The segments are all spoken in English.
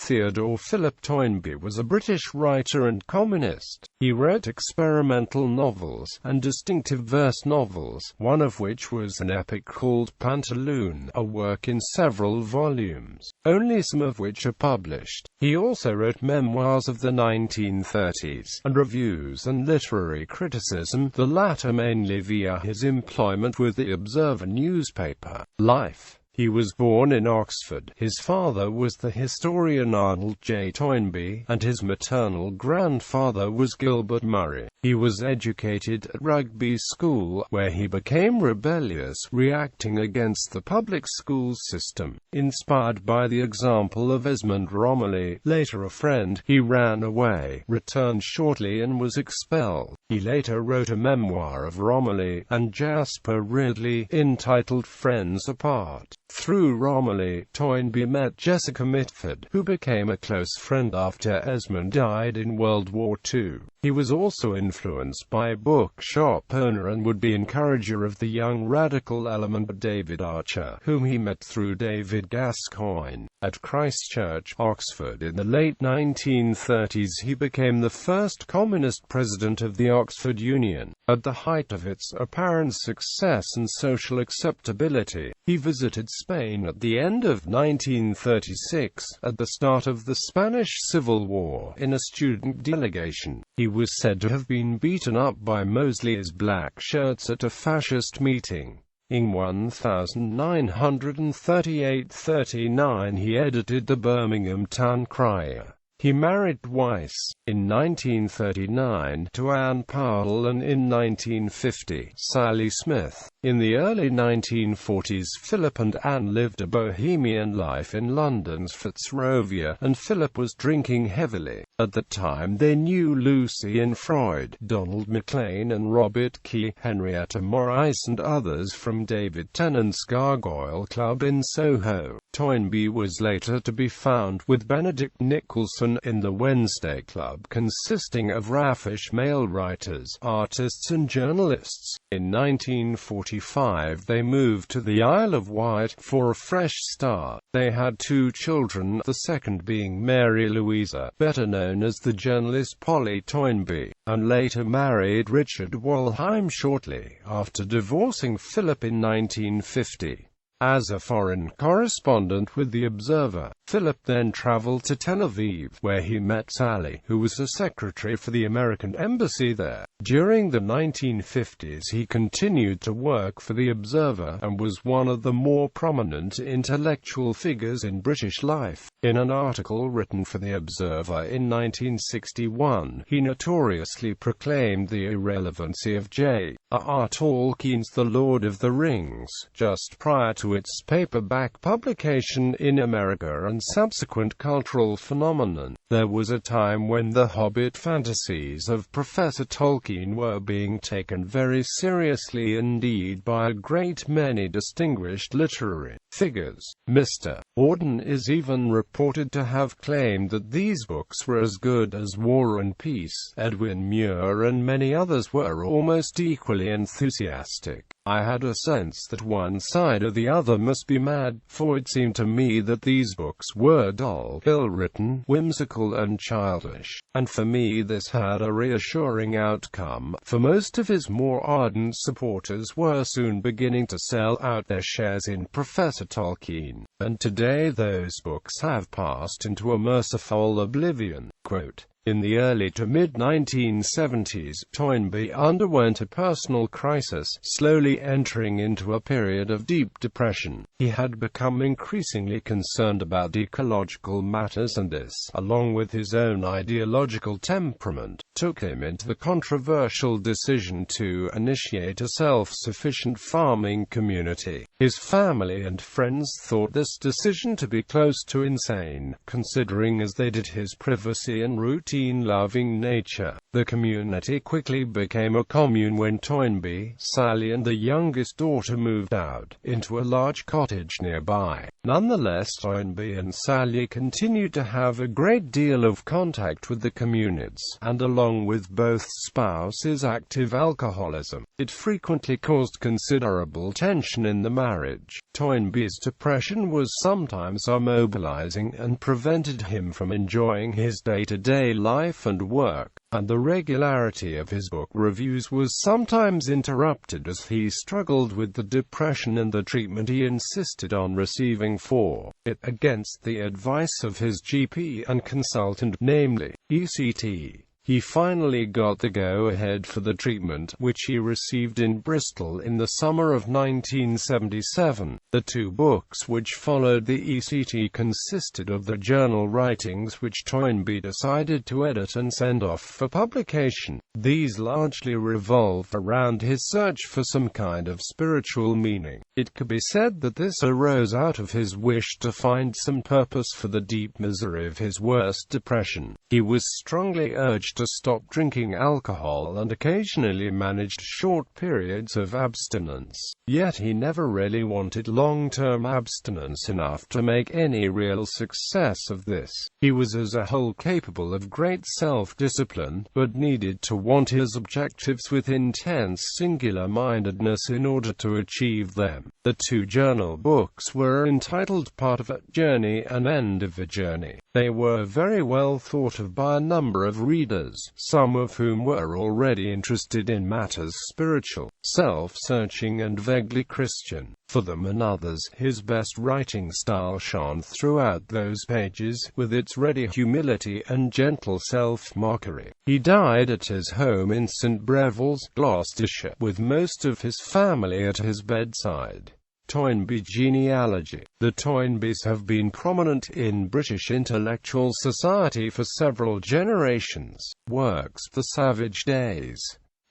Theodore Philip Toynbee was a British writer and communist. He wrote experimental novels, and distinctive verse novels, one of which was an epic called Pantaloon, a work in several volumes, only some of which are published. He also wrote memoirs of the 1930s, and reviews and literary criticism, the latter mainly via his employment with the Observer newspaper. Life. He was born in Oxford. His father was the historian Arnold J. Toynbee, and his maternal grandfather was Gilbert Murray. He was educated at Rugby School, where he became rebellious, reacting against the public school system. Inspired by the example of Esmond Romilly, later a friend, he ran away, returned shortly and was expelled. He later wrote a memoir of Romilly and Jasper Ridley, entitled Friends Apart. Through Romilly, Toynbee met Jessica Mitford, who became a close friend after Esmond died in World War II. He was also influenced by bookshop owner and would-be encourager of the young radical element David Archer, whom he met through David Gascoigne. At Christ Church, Oxford in the late 1930s he became the first communist president of the Oxford Union. At the height of its apparent success and social acceptability, he visited Spain at the end of 1936, at the start of the Spanish Civil War, in a student delegation. He was said to have been beaten up by Mosley's black shirts at a fascist meeting. In 1938–39 he edited the Birmingham Town Crier. He married twice, in 1939 to Anne Powell and in 1950, Sally Smith. In the early 1940s Philip and Anne lived a bohemian life in London's Fitzrovia, and Philip was drinking heavily. At the time they knew Lucy and Freud, Donald MacLean and Robert Key, Henrietta Morris and others from David Tennant's Gargoyle Club in Soho. Toynbee was later to be found with Benedict Nicholson in the Wednesday Club, consisting of raffish male writers, artists and journalists. In 1945 they moved to the Isle of Wight for a fresh start. They had two children, the second being Mary Louisa, better known as the journalist Polly Toynbee, and later married Richard Walheim shortly after divorcing Philip in 1950. As a foreign correspondent with The Observer, Philip then traveled to Tel Aviv, where he met Sally, who was a secretary for the American embassy there. During the 1950s he continued to work for The Observer, and was one of the more prominent intellectual figures in British life. In an article written for The Observer in 1961, he notoriously proclaimed the irrelevancy of J.R.R. Tolkien's The Lord of the Rings, just prior to its paperback publication in America and subsequent cultural phenomenon. There was a time when the Hobbit fantasies of Professor Tolkien were being taken very seriously indeed by a great many distinguished literary figures. Mr. Auden is even reported to have claimed that these books were as good as War and Peace. Edwin Muir and many others were almost equally enthusiastic. I had a sense that one side or the other must be mad, for it seemed to me that these books were dull, ill-written, whimsical and childish. And for me this had a reassuring outcome, for most of his more ardent supporters were soon beginning to sell out their shares in Professor Tolkien, and today those books have passed into a merciful oblivion. Quote, in the early to mid-1970s, Toynbee underwent a personal crisis, slowly entering into a period of deep depression. He had become increasingly concerned about ecological matters, and this, along with his own ideological temperament, took him into the controversial decision to initiate a self-sufficient farming community. His family and friends thought this decision to be close to insane, considering as they did his privacy and routine scene-loving nature. The community quickly became a commune when Toynbee, Sally and the youngest daughter moved out into a large cottage nearby. Nonetheless, Toynbee and Sally continued to have a great deal of contact with the communists, and along with both spouses' active alcoholism, it frequently caused considerable tension in the marriage. Toynbee's depression was sometimes immobilizing and prevented him from enjoying his day-to-day life and work, and the regularity of his book reviews was sometimes interrupted as he struggled with the depression and the treatment he insisted on receiving for it, against the advice of his GP and consultant, namely, ECT. He finally got the go-ahead for the treatment, which he received in Bristol in the summer of 1977. The two books which followed the ECT consisted of the journal writings which Toynbee decided to edit and send off for publication. These largely revolved around his search for some kind of spiritual meaning. It could be said that this arose out of his wish to find some purpose for the deep misery of his worst depression. He was strongly urged to stop drinking alcohol and occasionally managed short periods of abstinence. Yet he never really wanted long-term abstinence enough to make any real success of this. He was as a whole capable of great self-discipline, but needed to want his objectives with intense singular-mindedness in order to achieve them. The two journal books were entitled Part of a Journey and End of a Journey. They were very well thought of by a number of readers, some of whom were already interested in matters spiritual, self-searching and vaguely Christian. For them and others, his best writing style shone throughout those pages, with its ready humility and gentle self-mockery. He died at his home in St Breville's, Gloucestershire, with most of his family at his bedside. Toynbee genealogy. The Toynbees have been prominent in British intellectual society for several generations. Works: The Savage Days,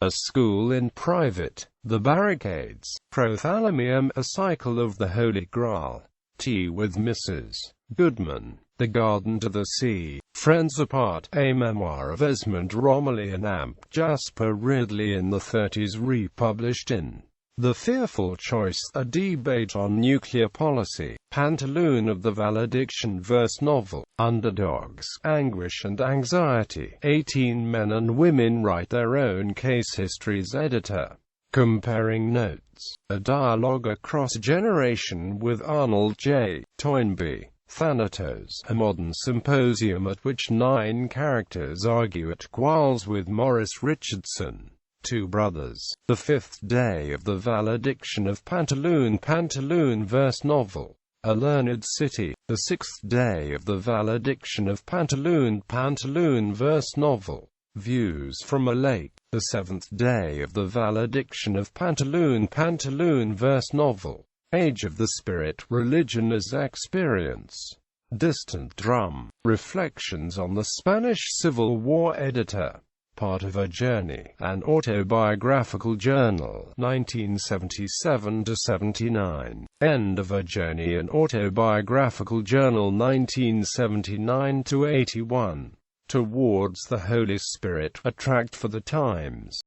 A School in Private, The Barricades, Prothalamium, A Cycle of the Holy Grail, Tea with Mrs. Goodman, The Garden to the Sea, Friends Apart, A Memoir of Esmond Romilly and Amp Jasper Ridley in the 30s, republished in The Fearful Choice, A Debate on Nuclear Policy, Pantaloon of the Valediction verse novel, Underdogs, Anguish and Anxiety, 18 Men and Women Write Their Own Case Histories editor. Comparing Notes, A Dialogue Across Generation with Arnold J. Toynbee, Thanatos, a modern symposium at which 9 characters argue at quarrels with Maurice Richardson. Two Brothers, The Fifth Day of the Valediction of Pantaloon, Pantaloon verse novel, A Learned City, The Sixth Day of the Valediction of Pantaloon, Pantaloon verse novel, Views from a Lake, The Seventh Day of the Valediction of Pantaloon, Pantaloon verse novel, Age of the Spirit, Religion as Experience, Distant Drum, Reflections on the Spanish Civil War editor. Part of a Journey, an autobiographical journal, 1977–79. End of a Journey, an autobiographical journal, 1979–81. Towards the Holy Spirit, a tract for the Times.